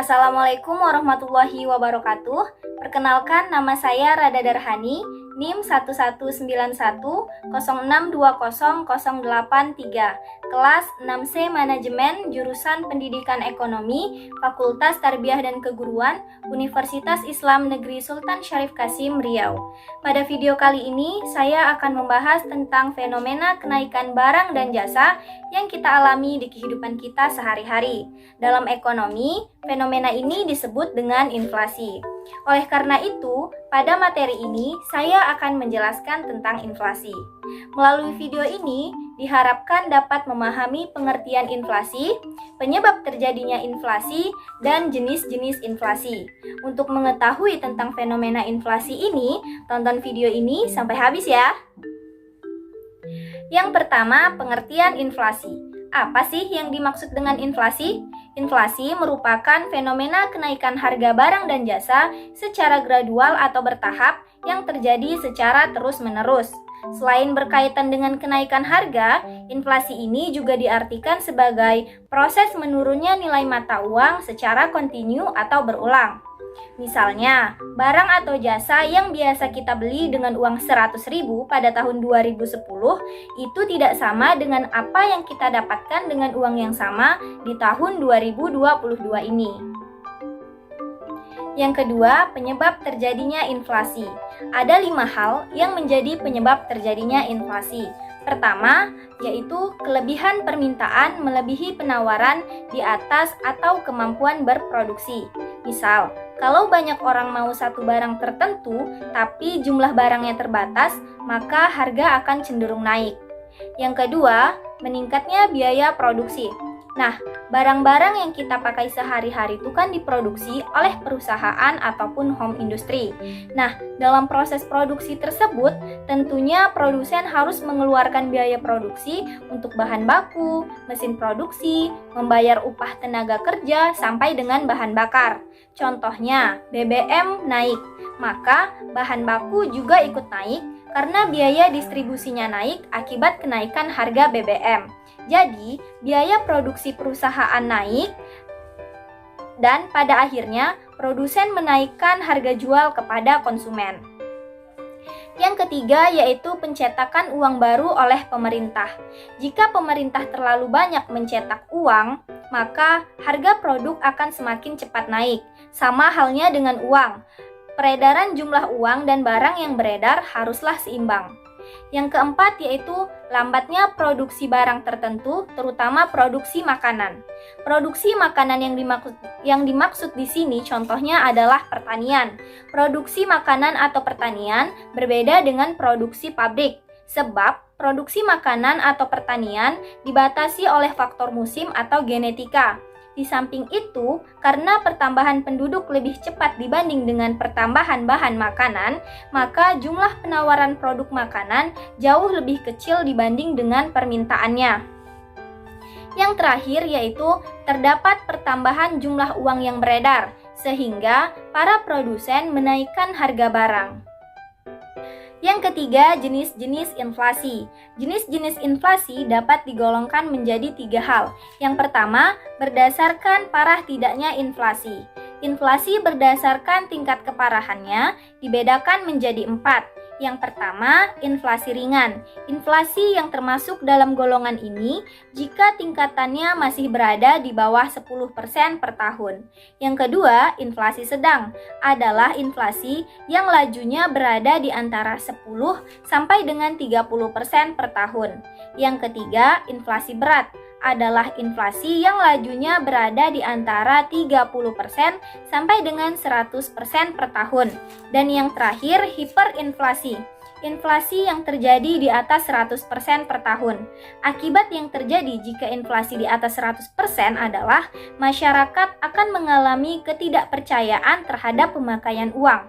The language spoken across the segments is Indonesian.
Assalamualaikum warahmatullahi wabarakatuh. Perkenalkan, nama saya Rada Darhani, NIM 119106200883, kelas 6C Manajemen, jurusan Pendidikan Ekonomi, Fakultas Tarbiyah dan Keguruan, Universitas Islam Negeri Sultan Syarif Qasim, Riau. Pada video kali ini, saya akan membahas tentang fenomena kenaikan barang dan jasa yang kita alami di kehidupan kita sehari-hari. Dalam ekonomi, fenomena ini disebut dengan inflasi. Oleh karena itu, pada materi ini saya akan menjelaskan tentang inflasi. Melalui video ini, diharapkan dapat memahami pengertian inflasi, penyebab terjadinya inflasi, dan jenis-jenis inflasi. Untuk mengetahui tentang fenomena inflasi ini, tonton video ini sampai habis ya. Yang pertama, pengertian inflasi. Apa sih yang dimaksud dengan inflasi? Inflasi merupakan fenomena kenaikan harga barang dan jasa secara gradual atau bertahap yang terjadi secara terus-menerus. Selain berkaitan dengan kenaikan harga, inflasi ini juga diartikan sebagai proses menurunnya nilai mata uang secara kontinu atau berulang. Misalnya, barang atau jasa yang biasa kita beli dengan uang 100.000 pada tahun 2010 itu tidak sama dengan apa yang kita dapatkan dengan uang yang sama di tahun 2022 ini. Yang kedua, penyebab terjadinya inflasi. Ada 5 hal yang menjadi penyebab terjadinya inflasi. Pertama, yaitu kelebihan permintaan melebihi penawaran di atas atau kemampuan berproduksi. Misal, kalau banyak orang mau satu barang tertentu, tapi jumlah barangnya terbatas, maka harga akan cenderung naik. Yang kedua, meningkatnya biaya produksi. Nah, barang-barang yang kita pakai sehari-hari itu kan diproduksi oleh perusahaan ataupun home industry. Nah, dalam proses produksi tersebut, tentunya produsen harus mengeluarkan biaya produksi untuk bahan baku, mesin produksi, membayar upah tenaga kerja, sampai dengan bahan bakar. Contohnya, BBM naik, maka bahan baku juga ikut naik karena biaya distribusinya naik akibat kenaikan harga BBM. Jadi, biaya produksi perusahaan naik dan pada akhirnya produsen menaikkan harga jual kepada konsumen. Yang ketiga yaitu pencetakan uang baru oleh pemerintah. Jika pemerintah terlalu banyak mencetak uang, maka harga produk akan semakin cepat naik. Sama halnya dengan uang. Peredaran jumlah uang dan barang yang beredar haruslah seimbang. Yang keempat yaitu lambatnya produksi barang tertentu, terutama produksi makanan. Produksi makanan yang dimaksud di sini contohnya adalah pertanian. Produksi makanan atau pertanian berbeda dengan produksi pabrik, sebab produksi makanan atau pertanian dibatasi oleh faktor musim atau genetika. Di samping itu, karena pertambahan penduduk lebih cepat dibanding dengan pertambahan bahan makanan, maka jumlah penawaran produk makanan jauh lebih kecil dibanding dengan permintaannya. Yang terakhir yaitu terdapat pertambahan jumlah uang yang beredar, sehingga para produsen menaikkan harga barang. Yang ketiga, jenis-jenis inflasi. Jenis-jenis inflasi dapat digolongkan menjadi 3 hal. Yang pertama, berdasarkan parah tidaknya inflasi. Inflasi berdasarkan tingkat keparahannya dibedakan menjadi 4. Yang pertama, inflasi ringan. Inflasi yang termasuk dalam golongan ini jika tingkatannya masih berada di bawah 10% per tahun. Yang kedua, inflasi sedang adalah inflasi yang lajunya berada di antara 10 sampai dengan 30% per tahun. Yang ketiga, inflasi berat adalah inflasi yang lajunya berada di antara 30% sampai dengan 100% per tahun. Dan yang terakhir, hiperinflasi. Inflasi yang terjadi di atas 100% per tahun. Akibat yang terjadi jika inflasi di atas 100% adalah masyarakat akan mengalami ketidakpercayaan terhadap pemakaian uang.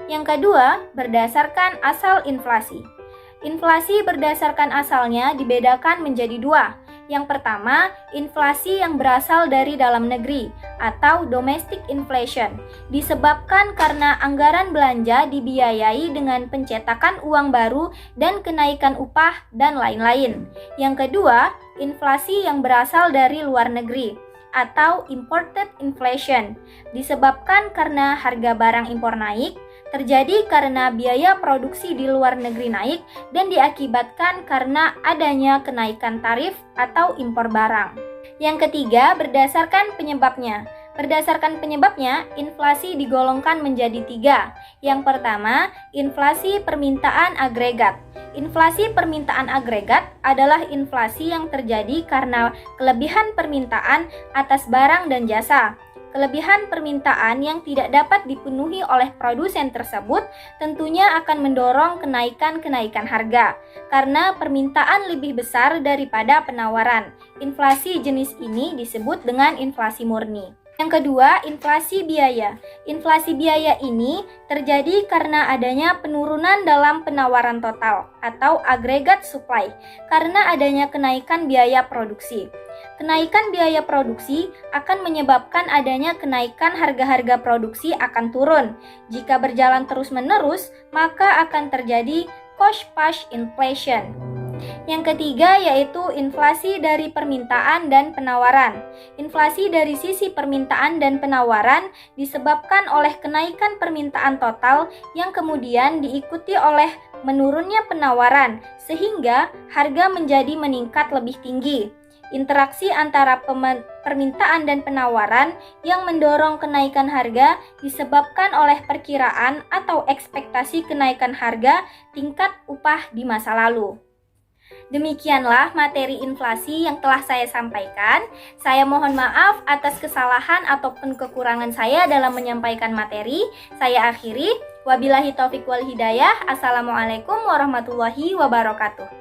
Yang kedua, berdasarkan asal inflasi. Inflasi berdasarkan asalnya dibedakan menjadi 2. Yang pertama, inflasi yang berasal dari dalam negeri atau domestic inflation, disebabkan karena anggaran belanja dibiayai dengan pencetakan uang baru dan kenaikan upah dan lain-lain. Yang kedua, inflasi yang berasal dari luar negeri. atau imported inflation, disebabkan karena harga barang impor naik, terjadi karena biaya produksi di luar negeri naik, dan diakibatkan karena adanya kenaikan tarif atau impor barang. Yang ketiga, berdasarkan penyebabnya. Berdasarkan penyebabnya, inflasi digolongkan menjadi 3. Yang pertama, inflasi permintaan agregat. Inflasi permintaan agregat adalah inflasi yang terjadi karena kelebihan permintaan atas barang dan jasa. Kelebihan permintaan yang tidak dapat dipenuhi oleh produsen tersebut tentunya akan mendorong kenaikan harga karena permintaan lebih besar daripada penawaran. Inflasi jenis ini disebut dengan inflasi murni. Yang kedua, inflasi biaya. Inflasi biaya ini terjadi karena adanya penurunan dalam penawaran total atau agregat supply karena adanya kenaikan biaya produksi. Kenaikan biaya produksi akan menyebabkan adanya kenaikan harga-harga produksi akan turun. Jika berjalan terus-menerus, maka akan terjadi cost push inflation. Yang ketiga yaitu inflasi dari permintaan dan penawaran. Inflasi dari sisi permintaan dan penawaran disebabkan oleh kenaikan permintaan total yang kemudian diikuti oleh menurunnya penawaran sehingga harga menjadi meningkat lebih tinggi. Interaksi antara permintaan dan penawaran yang mendorong kenaikan harga disebabkan oleh perkiraan atau ekspektasi kenaikan harga tingkat upah di masa lalu. Demikianlah materi inflasi yang telah saya sampaikan. Saya mohon maaf atas kesalahan ataupun kekurangan saya dalam menyampaikan materi. Saya akhiri. Wabillahi taufiq wal hidayah. Assalamualaikum warahmatullahi wabarakatuh.